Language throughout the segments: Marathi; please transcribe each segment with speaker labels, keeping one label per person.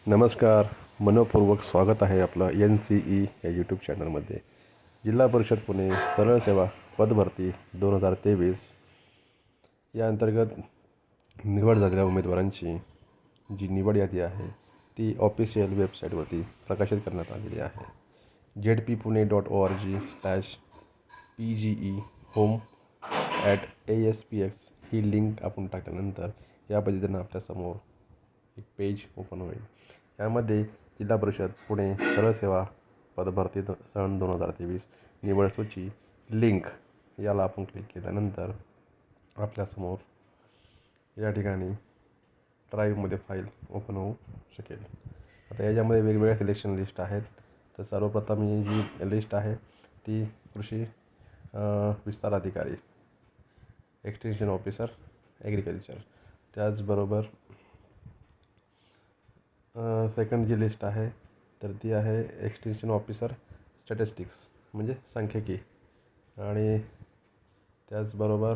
Speaker 1: नमस्कार. मनपूर्वक स्वागत आहे आपलं NCE या यूट्यूब चॅनलमध्ये. जिल्हा परिषद पुणे सरळ सेवा पदभरती 2023 या अंतर्गत निवड झालेल्या उमेदवारांची जी निवड यादी आहे ती ऑफिशियल वेबसाईटवरती प्रकाशित करण्यात आलेली आहे. zpune.org/pgehome@aspx ही लिंक आपण टाकल्यानंतर या पद्धतीनं आपल्यासमोर एक पेज ओपन होईल. यामध्ये जिल्हा परिषद पुणे सरळ सेवा पदभरती सन 2023 निवड सूची लिंक याला आपण क्लिक केल्यानंतर आपल्यासमोर या ठिकाणी ड्राईव्हमध्ये फाईल ओपन होऊ शकेल. आता याच्यामध्ये वेगवेगळ्या सिलेक्शन लिस्ट आहेत. तर सर्वप्रथम ही जी लिस्ट आहे ती कृषी विस्तार अधिकारी, एक्सटेन्शन ऑफिसर, ॲग्रिकल्चर, त्याचबरोबर सेकंड जी लिस्ट आहे तर ती आहे एक्सटेन्शन ऑफिसर स्टॅटिस्टिक्स म्हणजे सांख्यिकी, आणि त्याचबरोबर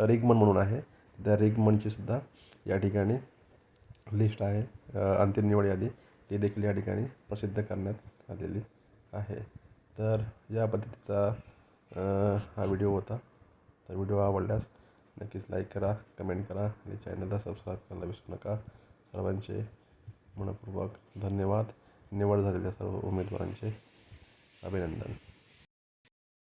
Speaker 1: रिगमन म्हणून आहे. त्या रिगमनची सुद्धा या ठिकाणी लिस्ट आहे. अंतिम निवड यादी ती देखील या ठिकाणी प्रसिद्ध करण्यात आलेली आहे. तर या पद्धतीचा हा व्हिडिओ होता. तर व्हिडिओ आवडल्यास नक्कीच लाईक करा, कमेंट करा आणि चॅनलला सबस्क्राईब करायला विसरू नका. सर्वांचे मनपूर्वक धन्यवाद. निवड झालेल्या सर्व उमेदवारांचे अभिनंदन.